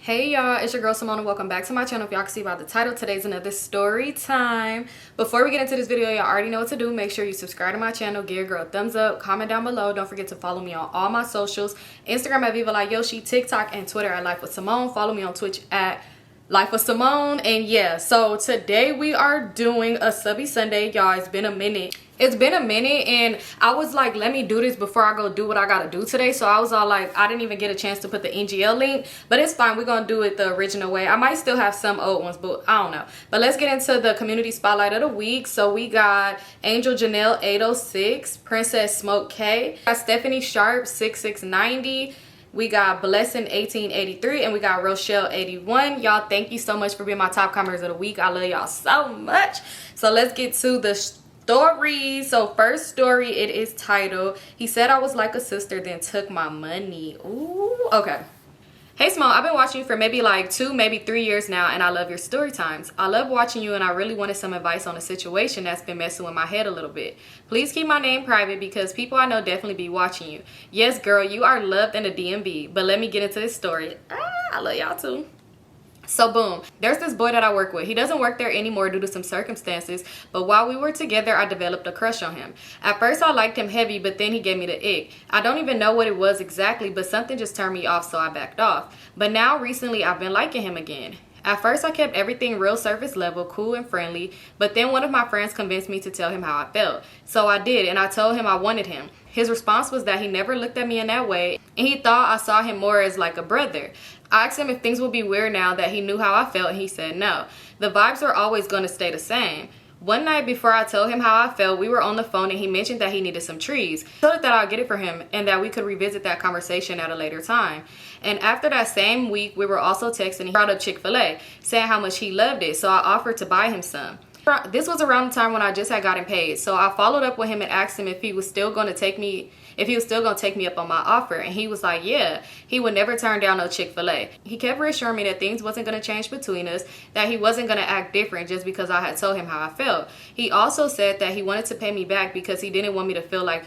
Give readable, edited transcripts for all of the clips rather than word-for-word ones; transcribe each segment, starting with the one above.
Hey y'all, it's your girl Symone. Welcome back to my channel. If y'all can see by the title, today's another story time. Before we get into this video, y'all already know what to do. Make sure you subscribe to my channel, give your girl a thumbs up, comment down below. Don't forget to follow me on all my socials, Instagram at Vivalayoshii, TikTok and Twitter at Lifewithsymone. Follow me on Twitch at Lifewithsymone. And yeah, so today we are doing a Subbie Sunday. Y'all, it's been a minute and I was like, let me do this before I go do what I gotta do today. So I was all like, I didn't even get a chance to put the NGL link, but it's fine. We're gonna do it the original way. I might still have some old ones, but I don't know. But let's get into the community spotlight of the week. So we got Angel Janelle 806, Princess Smoke K, got Stephanie Sharp 6690, we got Blessing 1883, and we got Rochelle 81. Y'all, thank you so much for being my top commenters of the week. I love y'all so much. So let's get to the stories. So first story, it is titled, He Said I Was Like a Sister Then Took My Money. Ooh, okay. Hey Symone, I've been watching you for maybe like 2, maybe 3 years now, and I love your story times. I love watching you, and I really wanted some advice on a situation that's been messing with my head a little bit. Please keep my name private because people I know definitely be watching you. Yes, girl, you are loved in the DMV, but let me get into this story. I love y'all too. So boom, there's this boy that I work with. He doesn't work there anymore due to some circumstances, but while we were together, I developed a crush on him. At first, I liked him heavy, but then he gave me the ick. I don't even know what it was exactly, but something just turned me off, so I backed off. But now, recently, I've been liking him again. At first, I kept everything real surface level, cool and friendly, but then one of my friends convinced me to tell him how I felt. So I did, and I told him I wanted him. His response was that he never looked at me in that way, and he thought I saw him more as like a brother. I asked him if things would be weird now that he knew how I felt, and he said no. The vibes are always going to stay the same. One night before I told him how I felt, we were on the phone and he mentioned that he needed some trees. I told him that I'll get it for him and that we could revisit that conversation at a later time. And after that same week, we were also texting and he brought up Chick-fil-A, saying how much he loved it, so I offered to buy him some. This was around the time when I just had gotten paid, so I followed up with him and asked him if he was still going to take me up on my offer, and he was like, yeah, he would never turn down no Chick-fil-A. He kept reassuring me that things wasn't going to change between us, that he wasn't going to act different just because I had told him how I felt. He also said that he wanted to pay me back because he didn't want me to feel like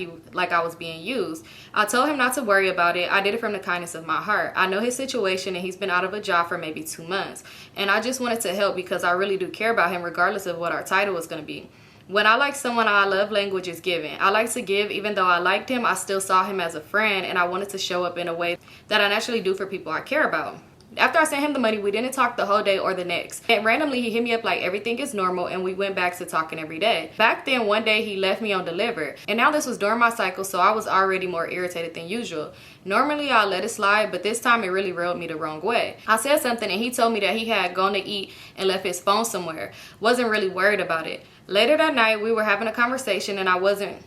I was being used. I told him not to worry about it. I did it from the kindness of my heart. I know his situation and he's been out of a job for maybe 2 months, and I just wanted to help because I really do care about him regardless of what our title was going to be. When I like someone, I love language is giving. I like to give. Even though I liked him, I still saw him as a friend, and I wanted to show up in a way that I naturally do for people I care about. After I sent him the money, we didn't talk the whole day or the next. And randomly, he hit me up like everything is normal, and we went back to talking every day. Back then, one day, he left me undelivered. And now this was during my cycle, so I was already more irritated than usual. Normally, I'll let it slide, but this time it really rubbed me the wrong way. I said something, and he told me that he had gone to eat and left his phone somewhere. Wasn't really worried about it. Later that night, we were having a conversation, and I wasn't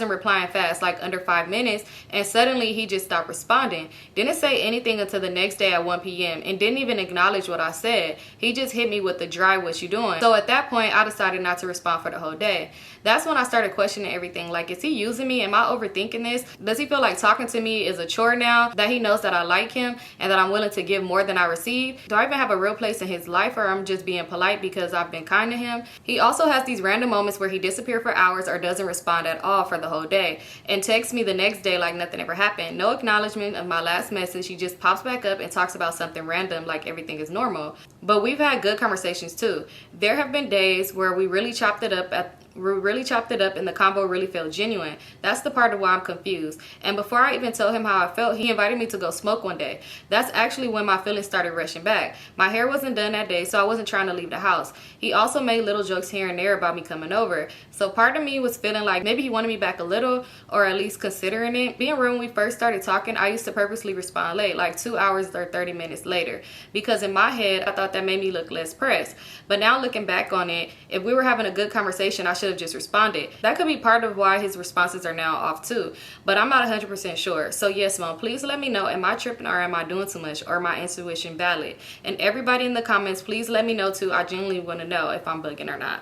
replying fast, like under 5 minutes, and suddenly he just stopped responding. Didn't say anything until the next day at 1 p.m. and didn't even acknowledge what I said. He just hit me with the dry, what you doing? So at that point, I decided not to respond for the whole day. That's when I started questioning everything. Like, is he using me? Am I overthinking this? Does he feel like talking to me is a chore now that he knows that I like him and that I'm willing to give more than I receive? Do I even have a real place in his life, or I'm just being polite because I've been kind to him? He also has these random moments where he disappears for hours or doesn't respond at all for the whole day and texts me the next day like nothing ever happened. No acknowledgement of my last message. He just pops back up and talks about something random like everything is normal. But we've had good conversations too. There have been days where we really chopped it up and the combo really felt genuine. That's the part of why I'm confused. And before I even told him how I felt, he invited me to go smoke one day. That's actually when my feelings started rushing back. My hair wasn't done that day, so I wasn't trying to leave the house. He also made little jokes here and there about me coming over. So part of me was feeling like maybe he wanted me back a little, or at least considering it. Being real, when we first started talking, I used to purposely respond late, like 2 hours or 30 minutes later, because in my head, I thought that made me look less pressed. But now looking back on it, if we were having a good conversation, I should have just responded. That could be part of why his responses are now off too, but I'm not 100% sure. So yes, Mom, please let me know, am I tripping or am I doing too much, or my intuition valid? And everybody in the comments, please let me know too. I genuinely want to know if I'm bugging or not.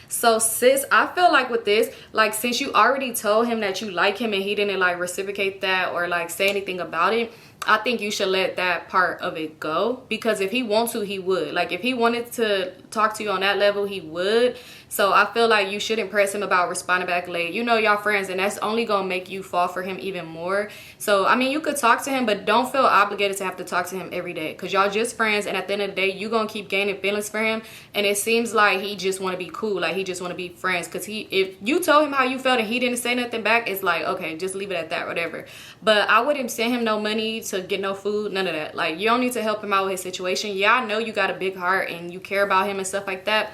So sis, I feel like with this, like since you already told him that you like him and he didn't like reciprocate that or like say anything about it, I think you should let that part of it go, because if he wants to, he would. Like, if he wanted to talk to you on that level, he would. So I feel like you shouldn't press him about responding back late. You know, y'all friends, and that's only gonna make you fall for him even more. So I mean, you could talk to him, but don't feel obligated to have to talk to him every day, because y'all just friends, and at the end of the day, you gonna keep gaining feelings for him. And it seems like he just want to be cool, like he just want to be friends, because if you told him how you felt and he didn't say nothing back, it's like, okay, just leave it at that, whatever. But I wouldn't send him no money to get no food, none of that. Like, you don't need to help him out with his situation. Yeah, I know you got a big heart and you care about him and stuff like that,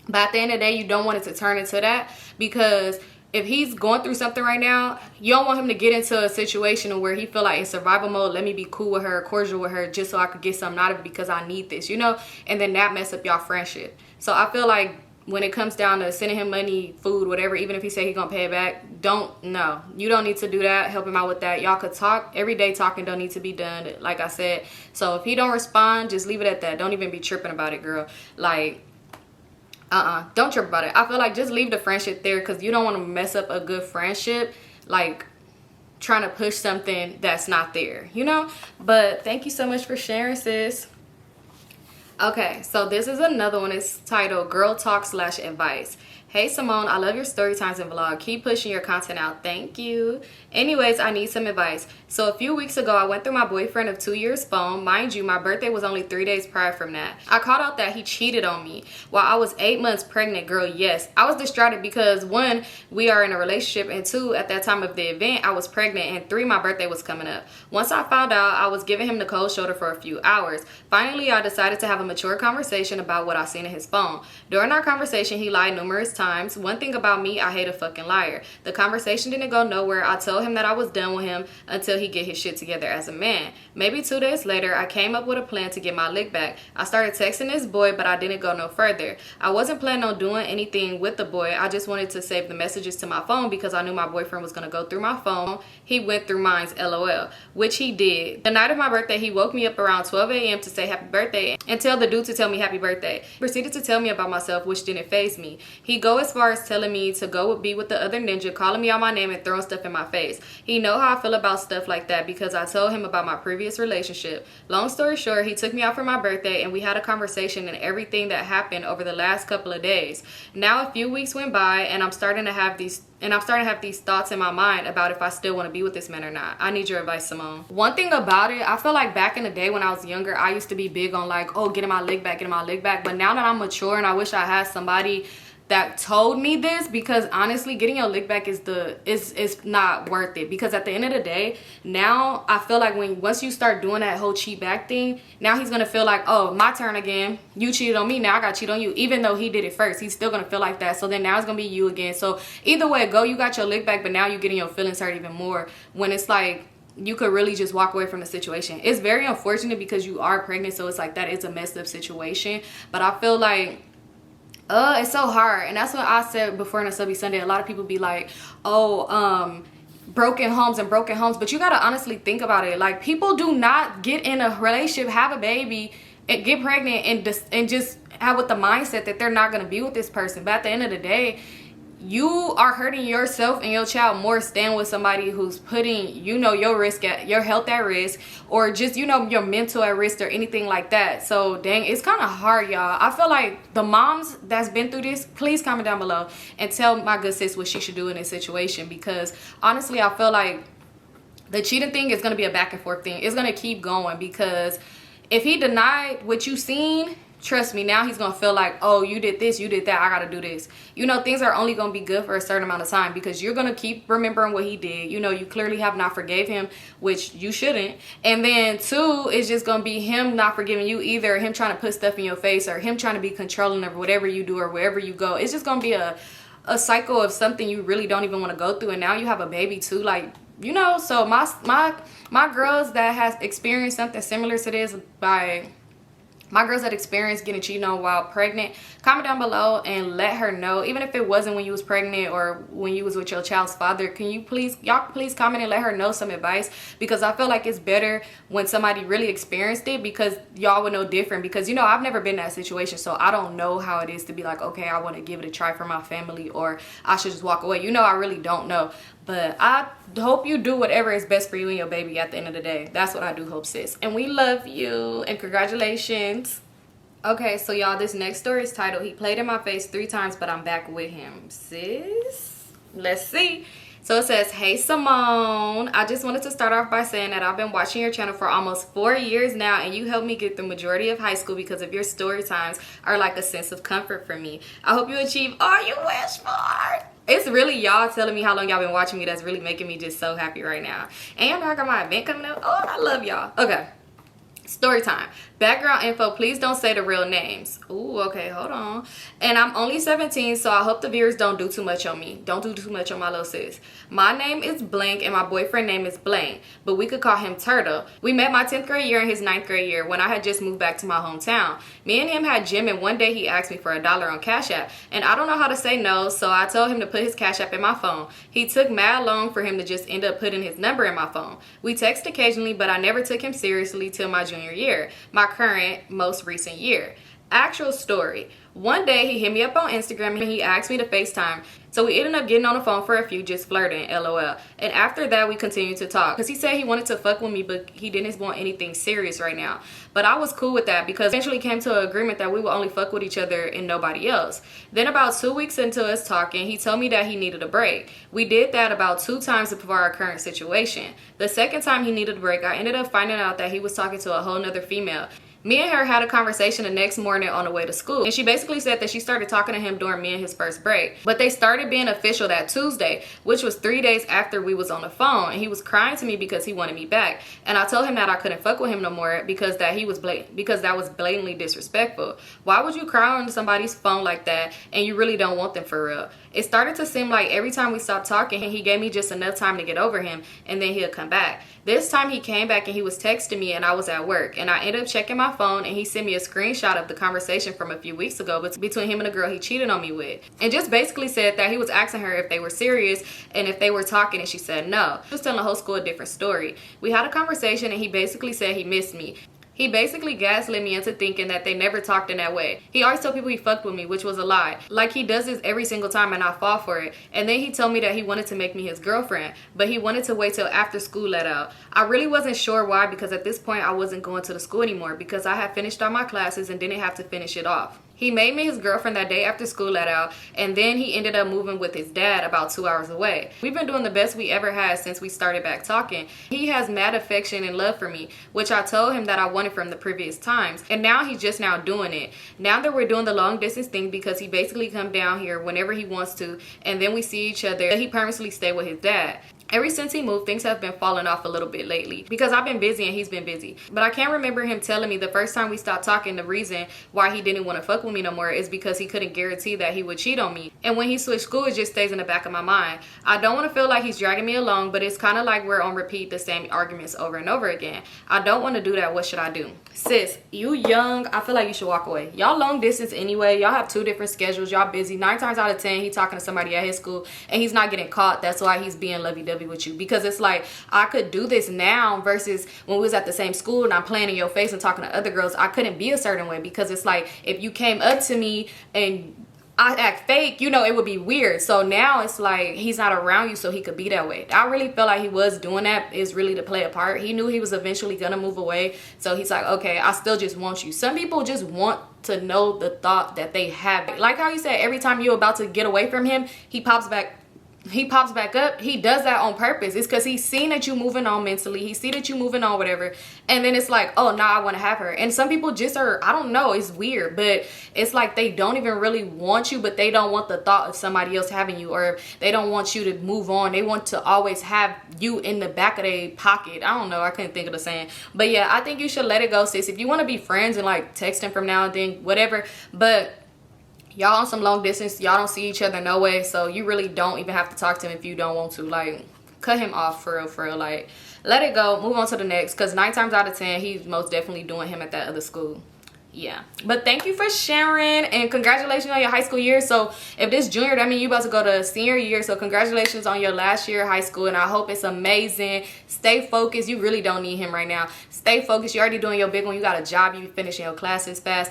but at the end of the day, you don't want it to turn into that, because if he's going through something right now, you don't want him to get into a situation where he feel like in survival mode, let me be cool with her, cordial with her, just so I could get something out of it because I need this, you know? And then that mess up y'all friendship. So I feel like when it comes down to sending him money, food, whatever, even if he say he gonna pay it back, no, you don't need to do that. Help him out with that. Y'all could talk. Every day talking don't need to be done, like I said. So if he don't respond, just leave it at that. Don't even be tripping about it, girl. Like, don't trip about it. I feel like just leave the friendship there, because you don't want to mess up a good friendship, like trying to push something that's not there, you know? But thank you so much for sharing, sis. Okay, so this is another one. It's titled Girl Talk / Advice. Hey Symone, I love your story times and vlog. Keep pushing your content out. Thank you. Anyways, I need some advice. So a few weeks ago, I went through my boyfriend of 2 years' phone. Mind you, my birthday was only 3 days prior from that. I caught out that he cheated on me while I was 8 months pregnant, girl. Yes, I was distraught because 1, we are in a relationship, and 2, at that time of the event, I was pregnant, and 3, my birthday was coming up. Once I found out, I was giving him the cold shoulder for a few hours. Finally, I decided to have a mature conversation about what I seen in his phone. During our conversation, he lied numerous times. One thing about me, I hate a fucking liar. The conversation didn't go nowhere. I told him that I was done with him until he get his shit together as a man. Maybe 2 days later, I came up with a plan to get my lick back. I started texting this boy, but I didn't go no further. I wasn't planning on doing anything with the boy. I just wanted to save the messages to my phone because I knew my boyfriend was gonna go through my phone. He went through mine's, LOL, which he did. The night of my birthday, he woke me up around 12 a.m. to say happy birthday and tell the dude to tell me happy birthday. He proceeded to tell me about myself, which didn't faze me. He go as far as telling me to go be with the other ninja, calling me out my name and throwing stuff in my face. He know how I feel about stuff like that because I told him about my previous relationship. Long story short, he took me out for my birthday and we had a conversation and everything that happened over the last couple of days. Now a few weeks went by and I'm starting to have these thoughts in my mind about if I still want to be with this man or not. I need your advice, Symone. One thing about it, I feel like back in the day when I was younger, I used to be big on like, oh, getting my lick back. But now that I'm mature and I wish I had somebody that told me this, because honestly getting your lick back is not worth it, because at the end of the day, now I feel like once you start doing that whole cheat back thing, now he's gonna feel like, oh, my turn again, you cheated on me, now I gotta cheat on you. Even though he did it first, he's still gonna feel like that. So then now it's gonna be you again. So either way it go, you got your lick back, but now you're getting your feelings hurt even more, when it's like you could really just walk away from the situation. It's very unfortunate because you are pregnant, so it's like that is a messed up situation. But I feel like it's so hard. And that's what I said before in a Subbie Sunday. A lot of people be like, oh, broken homes. But you gotta honestly think about it. Like, people do not get in a relationship, have a baby, and get pregnant and just have with the mindset that they're not gonna be with this person. But at the end of the day, you are hurting yourself and your child more staying with somebody who's putting, your health at risk, or just, your mental at risk, or anything like that. So dang, it's kind of hard, y'all. I feel like the moms that's been through this, please comment down below and tell my good sis what she should do in this situation, because honestly I feel like the cheating thing is going to be a back and forth thing. It's going to keep going, because if he denied what you seen, trust me, now he's gonna feel like, oh, you did this, you did that, I gotta do this. Things are only gonna be good for a certain amount of time, because you're gonna keep remembering what he did. You clearly have not forgave him, which you shouldn't. And then 2, it's just gonna be him not forgiving you either, him trying to put stuff in your face, or him trying to be controlling of whatever you do or wherever you go. It's just gonna be a cycle of something you really don't even want to go through. And now you have a baby too, like, so my girls that has experienced something similar to this, my girls that experienced getting cheated on while pregnant, comment down below and let her know. Even if it wasn't when you was pregnant or when you was with your child's father, y'all please comment and let her know some advice, because I feel like it's better when somebody really experienced it, because y'all would know different. Because I've never been in that situation, so I don't know how it is to be like, okay, I want to give it a try for my family, or I should just walk away. I really don't know. But I hope you do whatever is best for you and your baby at the end of the day. That's what I do hope, sis. And we love you and congratulations. Okay, so y'all, this next story is titled, He Played in My Face 3 Times, But I'm Back With Him. Sis, let's see. So it says, hey Symone, I just wanted to start off by saying that I've been watching your channel for almost 4 years now, and you helped me get the majority of high school because of your story times are like a sense of comfort for me. I hope you achieve all you wish for. It's really y'all telling me how long y'all been watching me that's really making me just so happy right now. And y'all know I got my event coming up. Oh, I love y'all. Okay. Story time. Background info, please don't say the real names. Ooh, okay, hold on. And I'm only 17, so I hope the viewers don't do too much on me. Don't do too much on my little sis. My name is Blank and my boyfriend name is Blank, but we could call him Turtle. We met my 10th grade year and his 9th grade year when I had just moved back to my hometown. Me and him had gym, and one day he asked me for $1 on Cash App, and I don't know how to say no, so I told him to put his Cash App in my phone. He took mad long for him to just end up putting his number in my phone. We text occasionally, but I never took him seriously till my junior year, my current most recent year. Actual story. One day he hit me up on Instagram and he asked me to FaceTime. So we ended up getting on the phone for a few, just flirting, LOL. And after that we continued to talk. Because he said he wanted to fuck with me, but he didn't want anything serious right now. But I was cool with that because eventually came to an agreement that we would only fuck with each other and nobody else. Then about 2 weeks into us talking, he told me that he needed a break. We did that about 2 times before our current situation. The second time he needed a break, I ended up finding out that he was talking to a whole nother female. Me and her had a conversation the next morning on the way to school, and she basically said that she started talking to him during me and his first break, but they started being official that Tuesday, which was 3 days after we was on the phone, and he was crying to me because he wanted me back, and I told him that I couldn't fuck with him no more because that was blatantly disrespectful. Why would you cry on somebody's phone like that and you really don't want them for real? It started to seem like every time we stopped talking, he gave me just enough time to get over him, and then he'll come back. This time he came back and he was texting me and I was at work, and I ended up checking my phone and he sent me a screenshot of the conversation from a few weeks ago between him and a girl he cheated on me with, and just basically said that he was asking her if they were serious and if they were talking, and she said no. He was telling the whole school a different story. We had a conversation and he basically said he missed me. He basically gaslit me into thinking that they never talked in that way. He always told people he fucked with me, which was a lie. Like he does this every single time and I fall for it. And then he told me that he wanted to make me his girlfriend, but he wanted to wait till after school let out. I really wasn't sure why, because at this point I wasn't going to the school anymore because I had finished all my classes and didn't have to finish it off. He made me his girlfriend that day after school let out, and then he ended up moving with his dad about 2 hours away. We've been doing the best we ever had since we started back talking. He has mad affection and love for me, which I told him that I wanted from the previous times, and now he's just now doing it. Now that we're doing the long distance thing, because he basically come down here whenever he wants to, and then we see each other, he permanently stay with his dad. Ever since he moved, things have been falling off a little bit lately because I've been busy and he's been busy. But I can't remember him telling me the first time we stopped talking the reason why he didn't want to fuck with me no more is because he couldn't guarantee that he would cheat on me. And when he switched school, it just stays in the back of my mind. I don't want to feel like he's dragging me along, but it's kind of like we're on repeat the same arguments over and over again. I don't want to do that. What should I do? Sis, you young. I feel like you should walk away. Y'all long distance anyway. Y'all have 2 different schedules. Y'all busy. 9 times out of 10, he talking to somebody at his school and he's not getting caught. That's why he's being lovey-dovey with you, because it's like I could do this now versus when we was at the same school and I'm playing in your face and talking to other girls. I couldn't be a certain way because it's like if you came up to me and I act fake, you know, it would be weird. So now it's like he's not around you so he could be that way. I really felt like he was doing that is really to play a part. He knew he was eventually gonna move away, so he's like, okay, I still just want you. Some people just want to know the thought that they have. Like how you said, every time you're about to get away from him, he pops back up. He does that on purpose. It's because he's seen that you moving on mentally. He see that you moving on whatever, and then it's like, oh, now I want to have her. And some people just are, I don't know, it's weird, but it's like they don't even really want you, but they don't want the thought of somebody else having you, or they don't want you to move on. They want to always have you in the back of their pocket. I don't know, I couldn't think of the saying, but yeah, I think you should let it go, sis. If you want to be friends and like text him from now and then, whatever, but y'all on some long distance, y'all don't see each other no way, so you really don't even have to talk to him if you don't want to. Like, cut him off for real. Like, let it go, move on to the next, because 9 times out of 10 he's most definitely doing him at that other school. Yeah, but thank you for sharing, and congratulations on your high school year. So if this junior, that means you about to go to senior year, so congratulations on your last year of high school, and I hope it's amazing. Stay focused. You really don't need him right now. Stay focused. You're already doing your big one. You got a job. You finishing your classes fast.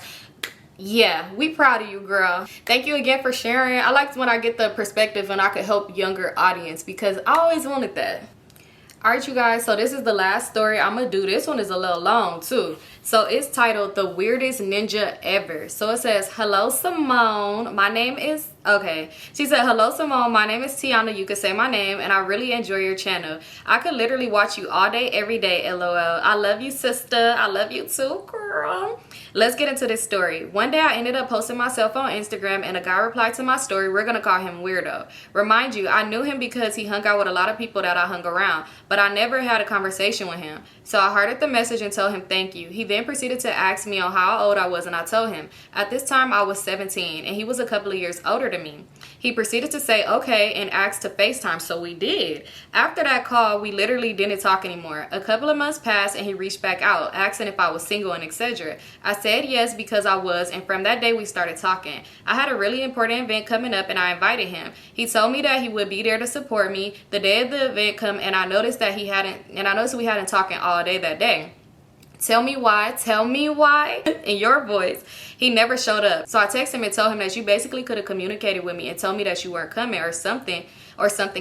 Yeah, we proud of you, girl. Thank you again for sharing. I liked when I get the perspective and I could help younger audience because I always wanted that. All right, you guys, so this is the last story I'm gonna do. This one is a little long too. So it's titled The Weirdest Ninja Ever. So it says, hello, Symone. My name is, okay. She said, hello, Symone. My name is Tiana. You could say my name, and I really enjoy your channel. I could literally watch you all day, every day, LOL. I love you, sister. I love you too, girl. Let's get into this story. One day I ended up posting myself on Instagram and a guy replied to my story. We're gonna call him Weirdo. Remind you, I knew him because he hung out with a lot of people that I hung around, but I never had a conversation with him. So I hearted the message and told him thank you. He then proceeded to ask me on how old I was, and I told him. At this time I was 17 and he was a couple of years older than me. He proceeded to say okay and asked to FaceTime, so we did. After that call, we literally didn't talk anymore. A couple of months passed and he reached back out asking if I was single and etc. I said yes because I was, and from that day we started talking. I had a really important event coming up and I invited him. He told me that he would be there to support me. The day of the event come and I noticed we hadn't talking all day that day. Tell me why, in your voice. He never showed up. So I texted him and told him that you basically could have communicated with me and told me that you weren't coming or something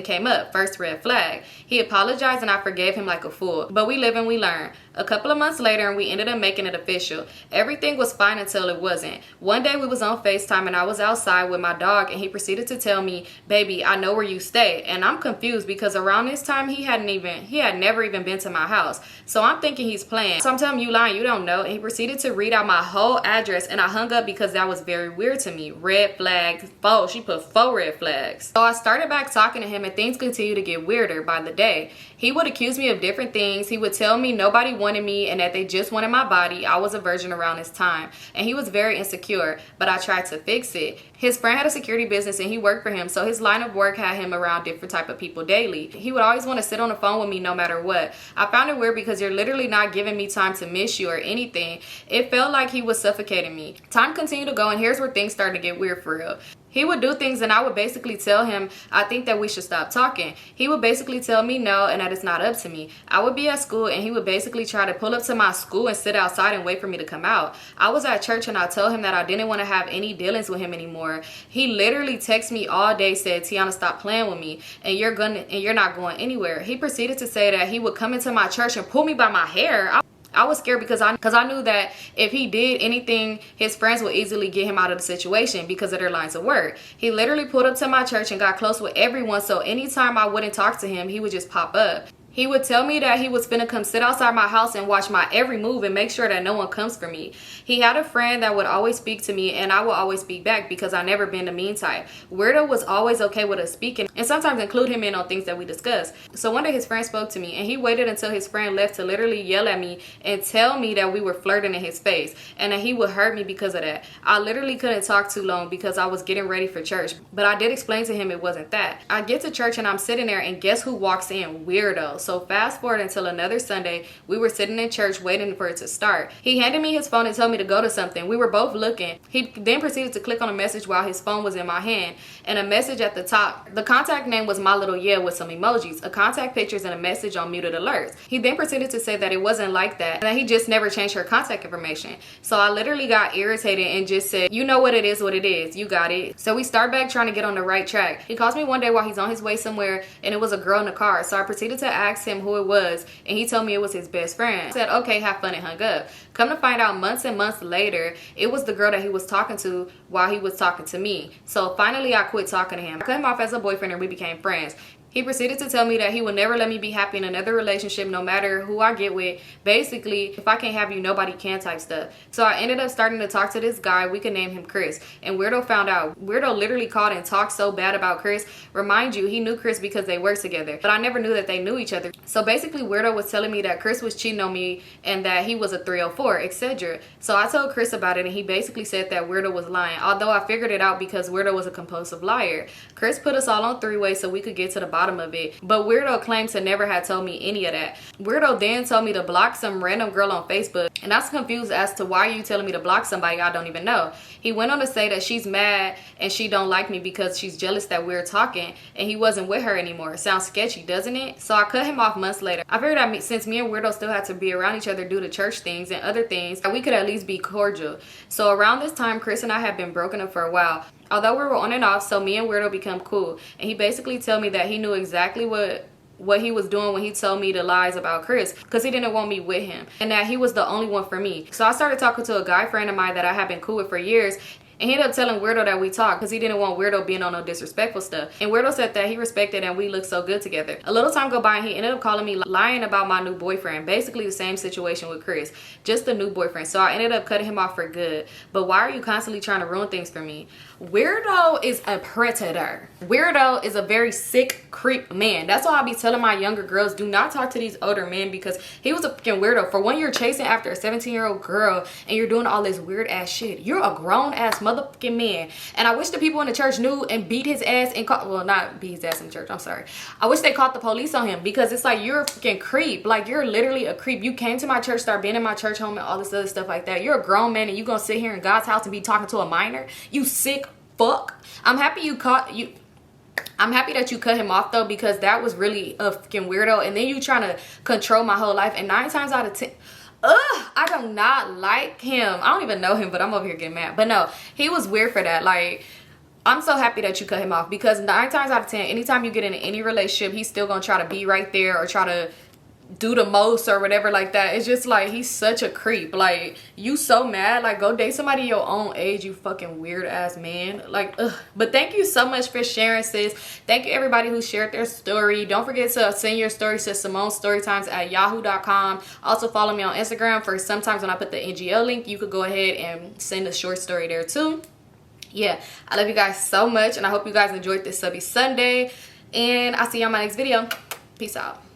came up. First red flag. He apologized and I forgave him like a fool. But we live and we learn. A couple of months later and we ended up making it official. Everything was fine until it wasn't. One day we was on FaceTime and I was outside with my dog and he proceeded to tell me, baby, I know where you stay. And I'm confused because around this time he had never even been to my house. So I'm thinking he's playing. So I'm telling him, you lying, you don't know. And he proceeded to read out my whole address and I hung up because that was very weird to me. Red flags, 4. She put 4 red flags. So I started back talking to him and things continued to get weirder by the day. He would accuse me of different things. He would tell me nobody wanted me and that they just wanted my body. I was a virgin around this time. And he was very insecure, but I tried to fix it. His friend had a security business and he worked for him, so his line of work had him around different type of people daily. He would always want to sit on the phone with me no matter what. I found it weird because you're literally not giving me time to miss you or anything. It felt like he was suffocating me. Time continued to go and here's where things started to get weird for real. He would do things and I would basically tell him, I think that we should stop talking. He would basically tell me no and that it's not up to me. I would be at school and he would basically try to pull up to my school and sit outside and wait for me to come out. I was at church and I told him that I didn't want to have any dealings with him anymore. He literally texted me all day, said, Tiana, stop playing with me and you're not going anywhere. He proceeded to say that he would come into my church and pull me by my hair. I was scared because I knew that if he did anything, his friends would easily get him out of the situation because of their lines of work. He literally pulled up to my church and got close with everyone, so anytime I wouldn't talk to him, he would just pop up. He would tell me that he was finna come sit outside my house and watch my every move and make sure that no one comes for me. He had a friend that would always speak to me and I would always speak back because I never been the mean type. Weirdo was always okay with us speaking and sometimes include him in on things that we discussed. So one day his friend spoke to me and he waited until his friend left to literally yell at me and tell me that we were flirting in his face and that he would hurt me because of that. I literally couldn't talk too long because I was getting ready for church, but I did explain to him it wasn't that. I get to church and I'm sitting there and guess who walks in? Weirdo. So fast forward until another Sunday, we were sitting in church waiting for it to start. He handed me his phone and told me to go to something. We were both looking. He then proceeded to click on a message while his phone was in my hand and a message at the top. The contact name was My Little Yeah with some emojis, a contact pictures and a message on muted alerts. He then proceeded to say that it wasn't like that and that he just never changed her contact information. So I literally got irritated and just said, you know what it is, you got it. So we start back trying to get on the right track. He calls me one day while he's on his way somewhere and it was a girl in the car. So I proceeded to ask him who it was and he told me it was his best friend. I said, okay, have fun, and hung up. Come to find out months and months later, it was the girl that he was talking to while he was talking to me. So finally I quit talking to him. I cut him off as a boyfriend and we became friends. He proceeded to tell me that he would never let me be happy in another relationship no matter who I get with. Basically, if I can't have you, nobody can type stuff. So I ended up starting to talk to this guy. We could name him Chris. And Weirdo found out. Weirdo literally called and talked so bad about Chris. Remind you, he knew Chris because they worked together. But I never knew that they knew each other. So basically, Weirdo was telling me that Chris was cheating on me and that he was a 304, etc. So I told Chris about it and he basically said that Weirdo was lying. Although I figured it out because Weirdo was a compulsive liar. Chris put us all on three-way so we could get to the bottom bottom of it. But Weirdo claims to never have told me any of that. Weirdo then told me to block some random girl on Facebook, and I was confused as to why you telling me to block somebody I don't even know. He went on to say that she's mad and she don't like me because she's jealous that we're talking and he wasn't with her anymore. It sounds sketchy, doesn't it? So I cut him off months later. I figured that since me and Weirdo still had to be around each other due to church things and other things, that we could at least be cordial. So around this time, Chris and I had been broken up for a while. Although we were on and off, so me and Weirdo become cool. And he basically told me that he knew exactly what he was doing when he told me the lies about Chris, because he didn't want me with him, and that he was the only one for me. So I started talking to a guy friend of mine that I have been cool with for years, and he ended up telling Weirdo that we talked because he didn't want Weirdo being on no disrespectful stuff. And Weirdo said that he respected and we looked so good together. A little time go by and he ended up calling me lying about my new boyfriend. Basically the same situation with Chris, just a new boyfriend. So I ended up cutting him off for good. But why are you constantly trying to ruin things for me? Weirdo is a predator. Weirdo is a very sick creep man. That's why I be telling my younger girls, do not talk to these older men, because he was a freaking weirdo. For when you're chasing after a 17-year-old girl and you're doing all this weird ass shit, you're a grown ass motherfucking man. And I wish the people in the church knew and beat his ass and caught, well, not beat his ass in church, I'm sorry. I wish they caught the police on him, because it's like, you're a freaking creep. Like, you're literally a creep. You came to my church, started being in my church home and all this other stuff like that. You're a grown man and you gonna sit here in God's house and be talking to a minor? You sick fuck. I'm happy that you cut him off though, because that was really a freaking weirdo. And then you trying to control my whole life, and 9 times out of 10, I do not like him. I don't even know him, but I'm over here getting mad. But no, he was weird for that. Like, I'm so happy that you cut him off, because 9 times out of 10, anytime you get into any relationship, he's still gonna try to be right there or try to do the most or whatever like that. It's just like, he's such a creep. Like, you so mad, like, go date somebody your own age, you fucking weird ass man. Like, ugh. But thank you so much for sharing, sis. Thank you everybody who shared their story. Don't forget to send your stories to Symonestorytimes at yahoo.com. Also follow me on Instagram for sometimes when I put the NGL link, you could go ahead and send a short story there too. Yeah, I love you guys so much, and I hope you guys enjoyed this Subbie Sunday, and I'll see you on my next video. Peace out.